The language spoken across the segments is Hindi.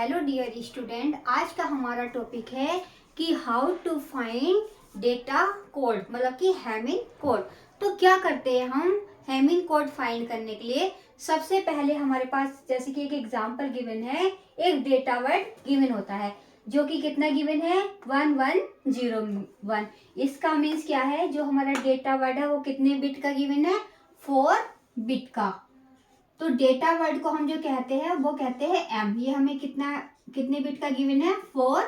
हेलो डियर स्टूडेंट, आज का हमारा टॉपिक है कि how to find data code, मतलब कि हैमिंग कोड। तो क्या करते हैं हम हैमिंग कोड फाइंड करने के लिए? सबसे पहले हमारे पास जैसे कि एक एग्जांपल गिवन है, एक डेटा वर्ड गिवन होता है जो कि कितना गिवन है 1101। इसका मीन्स क्या है, जो हमारा डेटा वर्ड है वो कितने बिट का गिवन है, 4 बिट का। तो डेटा वर्ड को हम जो कहते हैं वो कहते हैं एम। ये हमें कितने बिट का गिवन है, 4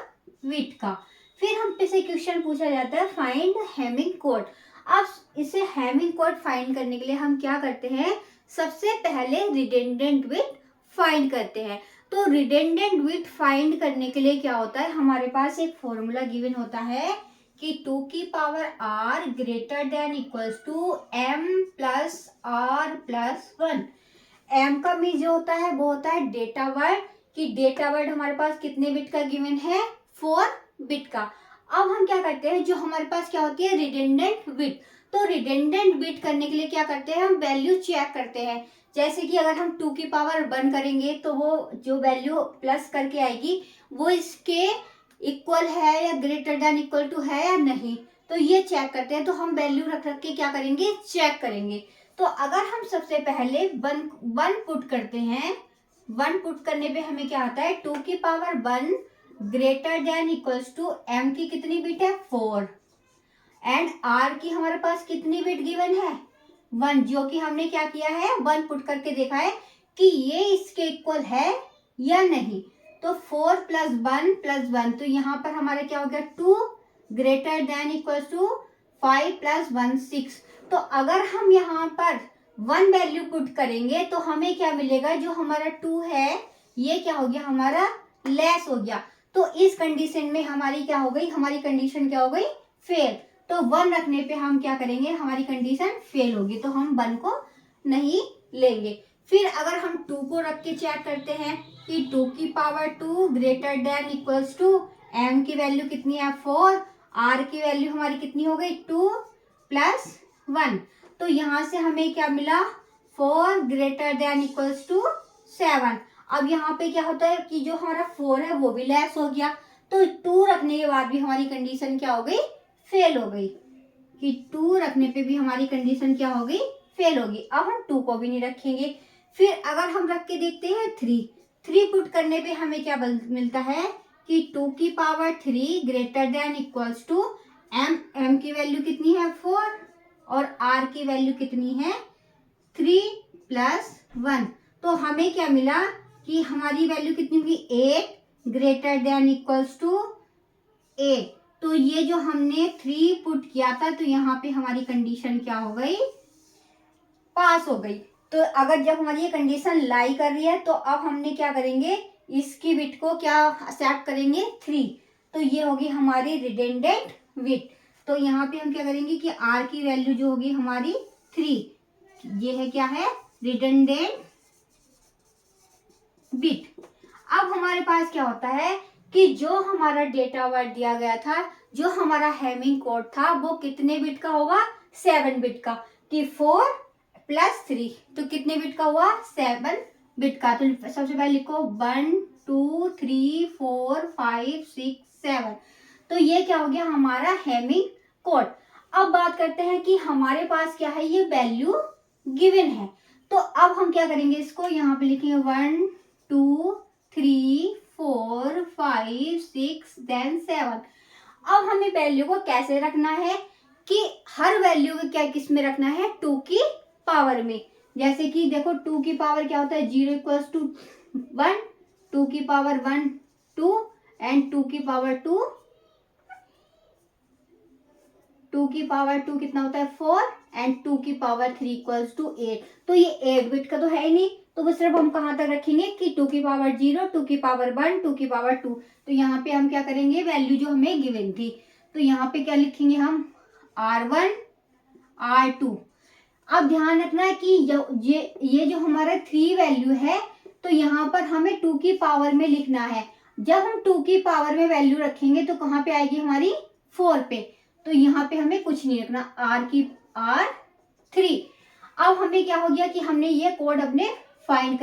बिट का। फिर हम पे से क्वेश्चन पूछा जाता है फाइंड हैमिंग कोड। अब इसे हैमिंग कोड फाइंड करने के लिए हम क्या करते हैं, सबसे पहले रिडंडेंट बिट फाइंड करते हैं। तो रिडंडेंट बिट फाइंड करने के लिए क्या होता है, हमारे पास एक फॉर्मूला गिवन होता है कि 2 की power r greater than equals to m plus r plus 1। M का मीन जो होता है वो होता है डेटा वर्ड, कि डेटा वर्ड हमारे पास कितने बिट का गिवन है, 4 बिट का। अब हम क्या करते हैं, जो हमारे पास क्या होती है रिडंडेंट बिट। तो रिडंडेंट बिट करने के लिए क्या करते हैं, हम वैल्यू चेक करते हैं। जैसे कि अगर हम 2 की पावर 1 करेंगे तो वो जो वैल्यू प्लस करके आएगी वो इसके इक्वल है या ग्रेटर देन इक्वल टू है या नहीं, तो ये चेक करते हैं। तो हम वैल्यू रख रख के क्या करेंगे, चेक करेंगे। तो अगर हम सबसे पहले वन पुट करते हैं, वन पुट करने पे हमें क्या आता है, 2 की power 1 greater than equals to M की कितनी बिट है, 4, एंड आर की हमारे पास कितनी बिट गिवन है, 1, जो कि हमने क्या किया है, वन पुट करके देखा है कि ये इसके इक्वल है या नहीं। तो 4 प्लस 1 तो यहाँ पर हमारा क्या हो गया, 2 greater than equals to 5 plus 1 6। तो अगर हम यहाँ पर 1 वैल्यू पुट करेंगे तो हमें क्या मिलेगा, जो हमारा 2 है ये क्या हो गया, हमारा लेस हो गया। तो इस कंडीशन में हमारी क्या हो गई, हमारी कंडीशन क्या हो गई, फेल। तो 1 रखने पे हम क्या करेंगे, हमारी कंडीशन फेल होगी, तो हम 1 को नहीं लेंगे। फिर अगर हम 2 को रख के चेक करते हैं कि 2 की power 2 greater than equals to m की वैल्यू कितनी है, 4, r की वैल्यू हमारी कितनी हो गई, 2 प्लस 1। तो यहां से हमें क्या मिला, 4 ग्रेटर देन इक्वल्स टू 7। अब यहाँ पे क्या होता है कि जो हमारा 4 है वो भी लेस हो गया, तो 2 रखने के बाद भी हमारी कंडीशन क्या हो गई, फेल हो गई, कि 2 रखने पे भी हमारी कंडीशन क्या हो गई, फेल होगी। अब हम 2 को भी नहीं रखेंगे। फिर अगर हम रख के देखते हैं 3 पुट करने पे हमें क्या मिलता है कि 2 की power 3 greater than equals to m की वैल्यू कितनी है, 4, और r की वैल्यू कितनी है, 3 प्लस 1। तो हमें क्या मिला कि हमारी वैल्यू कितनी होगी, 8 ग्रेटर देन इक्वल्स टू 8। तो ये जो हमने 3 पुट किया था तो यहाँ पे हमारी कंडीशन क्या हो गई, पास हो गई। तो अगर जब हमारी ये कंडीशन लाई कर रही है तो अब हमने क्या करेंगे, इसकी बिट को क्या एक्सेप्ट करेंगे, 3। तो ये होगी हमारी रिडंडेंट बिट। तो यहाँ पे हम क्या करेंगे कि r की वैल्यू जो होगी हमारी 3, ये है क्या है, रिडंडेंट बिट। अब हमारे पास क्या होता है कि जो हमारा डेटा वर्ड दिया गया था, जो हमारा हैमिंग कोड था वो कितने बिट का होगा, 7 बिट का, कि 4 प्लस 3 तो कितने बिट का हुआ, 7 बिट का। तो सबसे पहले लिखो 1 2 3 4 5 6 7। तो ये क्या हो गया हमारा हैमिंग कोड। अब बात करते हैं कि हमारे पास क्या है, ये वैल्यू गिवन है। तो अब हम क्या करेंगे, इसको यहाँ पे लिखेंगे 1 2 3 4 5 6 देन 7। अब हमें वैल्यू को कैसे रखना है, कि हर वैल्यू को क्या किस में रखना है, 2 की पावर में। जैसे कि देखो 2 की पावर क्या होता है, 0 इक्वल्स टू 1, 2 की पावर 1 2, एंड 2 की पावर 2 की पावर 2 कितना होता है, 4, एंड 2 की पावर 3 इक्वल्स टू 8। तो ये 8 बिट का तो है ही नहीं, तो वो सिर्फ हम कहाँ तक रखेंगे कि 2 की पावर 0, 2 की पावर 1, 2 की पावर 2। तो यहाँ पे हम क्या करेंगे, वैल्यू जो हमें गिवन थी, तो यहाँ पे क्या लिखेंगे हम, R1 R2। अब ध्यान रखना है कि ये जो हमारा 3 वैल्यू है, तो यहाँ पर हमें 2 की पावर में लिखना है। जब हम 2 की पावर में वैल्यू रखेंगे तो कहाँ पे आएगी हमारी, 4 पे। तो यहाँ पे हमें कुछ नहीं रखना, R3। अब हमें क्या हो गया कि हमने ये कोड अपने फाइंड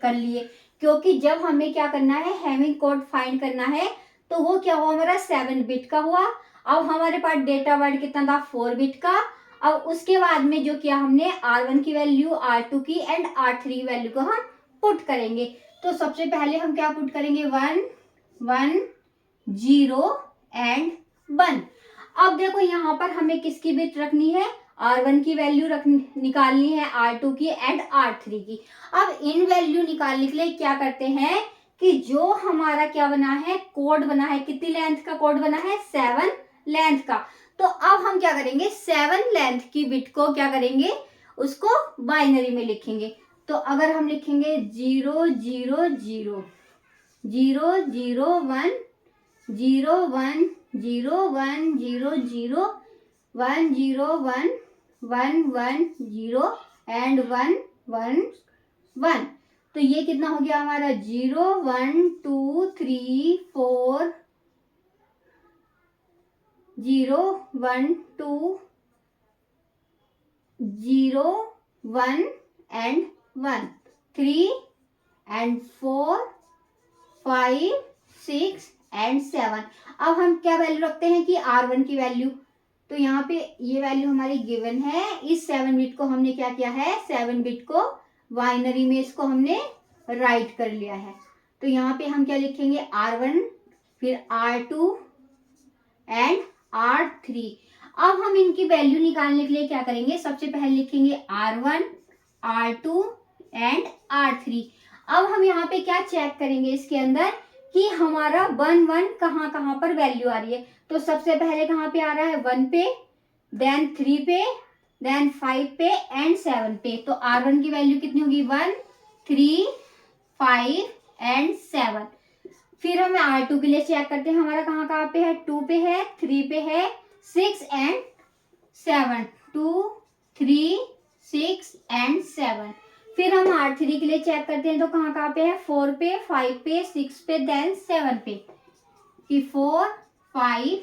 कर लिए। क्योंकि जब हमें क्या करना है, हैमिंग कोड फाइंड करना है, तो वो क्या हुआ हमारा 7 बिट का हुआ। अब हमारे पास डेटा वर्ड कितना था, 4 बिट का। अब उसके बाद में जो किया हमने, R1 की वैल्यू, R2 की एंड R3 की वैल्यू को हम पुट करेंगे। तो सबसे पहले हम क्या पुट करेंगे, 1 1 0 एंड 1। अब देखो यहाँ पर हमें किसकी बिट रखनी है, R1 की वैल्यू निकालनी है, R2 की एंड R3 की। अब इन वैल्यू निकालने के लिए क्या करते हैं कि जो हमारा क्या बना है, कोड बना है, कितनी लेंथ का कोड बना है, 7 लेंथ का। तो अब हम क्या करेंगे, 7 लेंथ की बिट को क्या करेंगे, उसको बाइनरी में लिखेंगे। तो अगर हम लिखेंगे 0 0 0 0 0 1 0 1 0 1 0 0 1 0 1 1 1 0 एंड 1 1 1। तो ये कितना हो गया हमारा, 0 1 2 3 4 0 1 2 0 1 एंड 1 3 एंड 4 5 6 एंड 7। अब हम क्या वैल्यू रखते हैं कि R1 की वैल्यू, तो यहाँ पे ये वैल्यू हमारी गिवन है। इस 7 बिट को हमने क्या किया है, 7 बिट को बाइनरी में इसको हमने राइट कर लिया है। तो यहाँ पे हम क्या लिखेंगे, R1 फिर R2 एंड R3। अब हम इनकी वैल्यू निकालने के लिए क्या करेंगे, सबसे पहले लिखेंगे R1 R2 एंड R3। अब हम यहाँ पे क्या चेक करेंगे इसके अंदर कि हमारा 1 1 कहाँ कहाँ पर वैल्यू आ रही है। तो सबसे पहले कहाँ पे आ रहा है, 1 पे, देन 3 पे, देन 5 पे एंड 7 पे। तो R1 की वैल्यू कितनी होगी, 1 3 5 एंड 7। फिर हम R2 के लिए चेक करते हैं, हमारा कहाँ कहाँ पे है, 2 पे है, 3 पे है, 6 एंड 7, 2 3 6 एंड 7। फिर हम R3 के लिए चेक करते हैं, तो कहाँ कहाँ पे है, 4 पे, 5 पे, 6 पे, देन 7 पे, कि 4 5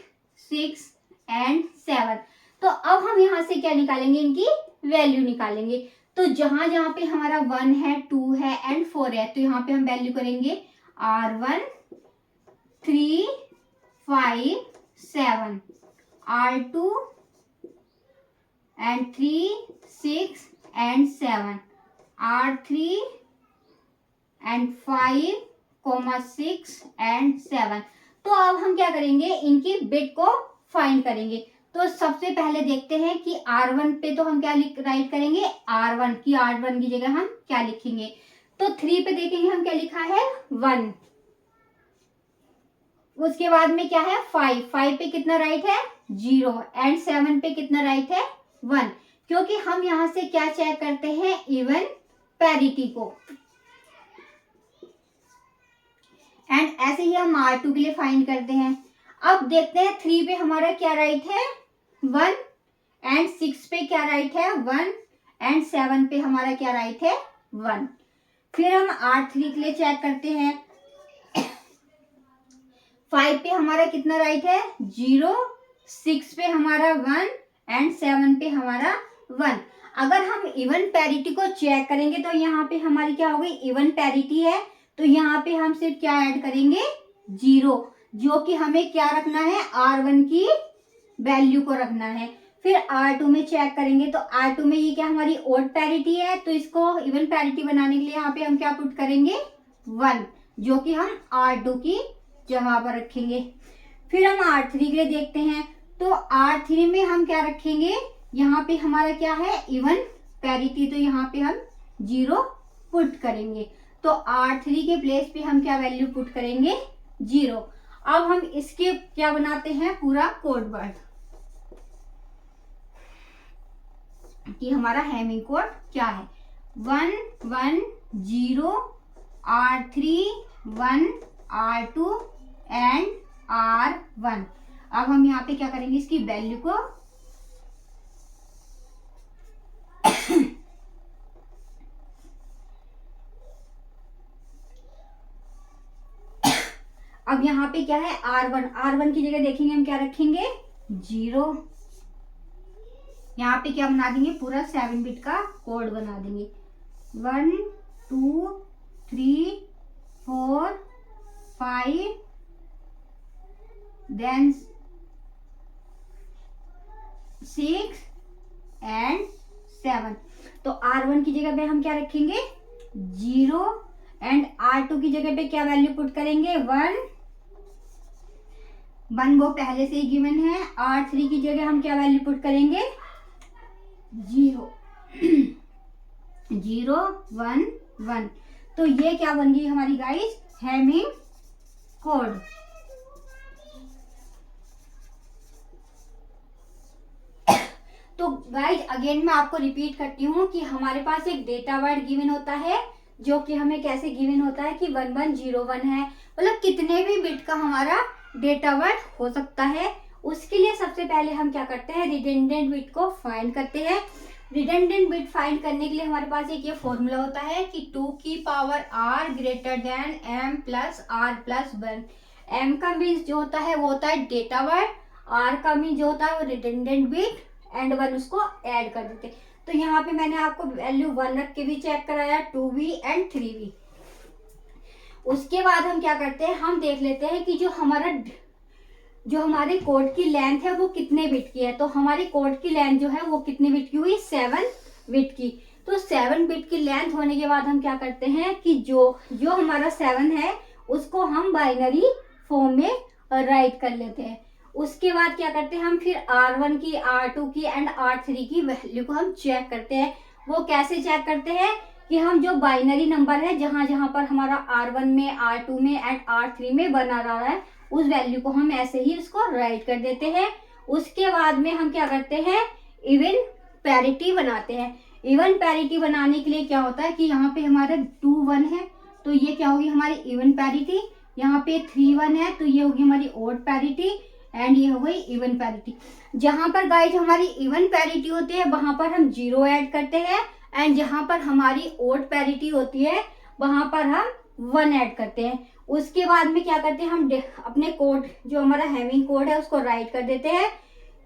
6 एंड 7। तो अब हम यहाँ से क्या निकालेंगे, इनकी वैल्यू निकालेंगे। तो जहां जहां पे हमारा 1 है, 2 है एंड 4 है, तो यहाँ पे हम वैल्यू करेंगे R1 3 5 7, R2 and 3 6 and 7, R3 and 5 6 and 7। तो अब हम क्या करेंगे, इनकी बिट को फाइंड करेंगे। तो सबसे पहले देखते हैं कि R1 पे तो हम क्या राइट करेंगे, R1 की, R1 की जगह हम क्या लिखेंगे। तो 3 पे देखेंगे हम क्या लिखा है, 1। उसके बाद में क्या है, 5 पे कितना राइट है, 0 एंड 7 पे कितना राइट है, 1। क्योंकि हम यहां से क्या चेक करते हैं, इवन पैरिटी को। एंड ऐसे ही हम R2 के लिए फाइंड करते हैं। अब देखते हैं 3 पे हमारा क्या राइट है, 1 एंड 6 पे क्या राइट है, 1 एंड 7 पे हमारा क्या राइट है, 1। फिर हम R3 के लिए चेक करते हैं, 5 पे हमारा कितना राइट है, 0, 6 पे हमारा 1 एंड 7 पे हमारा 1। अगर हम इवन पैरिटी को चेक करेंगे तो यहाँ पे हमारी क्या हो गई, इवन पैरिटी है। तो यहाँ पे हम सिर्फ क्या ऐड करेंगे, 0, जो कि हमें क्या रखना है, R1 की वैल्यू को रखना है। फिर R2 में चेक करेंगे, तो R2 में ये क्या हमारी ओड पैरिटी है, तो इसको इवन पैरिटी बनाने के लिए यहाँ पे हम क्या पुट करेंगे, 1, जो कि हम R2 की जगह पर रखेंगे। फिर हम R3 के लिए देखते हैं, तो R3 में हम क्या रखेंगे, यहाँ पे हमारा क्या है, इवन पैरिटी, तो यहाँ पे हम 0 पुट करेंगे। तो R3 के प्लेस पे हम क्या वैल्यू पुट करेंगे, 0। अब हम इसके क्या बनाते हैं, पूरा कोड वर्ड कि हमारा हैमिंग कोड क्या है, 1 1 0 R3 1 R2 एंड R1। अब हम यहाँ पे क्या करेंगे, इसकी वैल्यू को अब यहाँ पे क्या है, R1 की जगह देखेंगे हम क्या रखेंगे, 0। यहाँ पे क्या बना देंगे, पूरा 7 बिट का कोड बना देंगे, 1 2 3 4 5 then 6 एंड 7। तो R1 की जगह पे हम क्या रखेंगे 0 एंड R2 की जगह पे क्या वैल्यू पुट करेंगे 1 वो पहले से ही गिवन है। R3 की जगह हम क्या वैल्यू पुट करेंगे 0 0 1 1। तो ये क्या बन गई हमारी गाइस हैमिंग कोड। तो गाइज अगेन मैं आपको रिपीट करती हूँ कि हमारे पास एक डेटा वर्ड गिवन होता है जो कि हमें कैसे गिवन होता है कि 1101 है, मतलब कितने भी बिट का हमारा डेटा वर्ड हो सकता है। उसके लिए सबसे पहले हम क्या करते हैं रिडंडेंट बिट को फाइंड करते हैं। रिडंडेंट बिट फाइंड करने के लिए हमारे पास एक ये फॉर्मूला होता है कि 2 की power r greater then m plus r plus 1। m का मीन्स जो होता है वो होता है डेटा वर्ड, r का मीन्स जो होता है वो रिडंडेंट बिट एंड 1 उसको ऐड कर देते। तो यहाँ पे मैंने आपको वैल्यू 1 रख के भी चेक कराया 2v एंड 3v। उसके बाद हम क्या करते हैं हम देख लेते हैं कि जो हमारे कोड की लेंथ है वो कितने बिट की है। तो हमारी कोड की लेंथ जो है वो कितने बिट की हुई 7 बिट की। तो 7 बिट की लेंथ होने के बाद हम क्या करते हैं कि जो हमारा 7 है उसको हम बाइनरी फॉर्म में राइट कर लेते हैं। उसके बाद क्या करते हैं हम फिर R1 की R2 की एंड R3 की वैल्यू को हम चेक करते हैं। वो कैसे चेक करते हैं कि हम जो बाइनरी नंबर है जहां पर हमारा R1 में R2 में एंड R3 में बना रहा है उस वैल्यू को हम ऐसे ही उसको राइट कर देते हैं। उसके बाद में हम क्या करते हैं इवन पैरिटी बनाते हैं। इवन पैरिटी बनाने के लिए क्या होता है कि यहाँ पे हमारा 2 1 है तो ये क्या होगी हमारी इवन पैरिटी। यहाँ पे 3 1 है तो ये होगी हमारी ऑड पैरिटी एंड ये हो गई इवन पैरिटी। जहां पर गाइज हमारी इवन पैरिटी होती है वहां पर हम 0 ऐड करते हैं एंड जहां पर हमारी ऑड पैरिटी होती है वहां पर हम 1 ऐड करते हैं। उसके बाद में क्या करते हैं हम अपने कोड जो हमारा हैमिंग कोड है उसको राइट कर देते हैं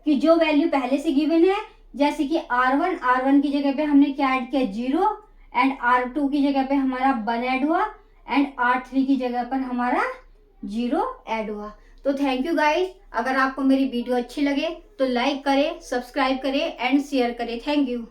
कि जो वैल्यू पहले से गिवन है जैसे कि R1 की जगह पे हमने क्या ऐड किया 0 एंड R2 की जगह पे हमारा 1 ऐड हुआ एंड R3 की जगह पर हमारा 0 ऐड हुआ। तो थैंक यू गाइज। अगर आपको मेरी वीडियो अच्छी लगे तो लाइक करें, सब्सक्राइब करें एंड शेयर करें। Thank you.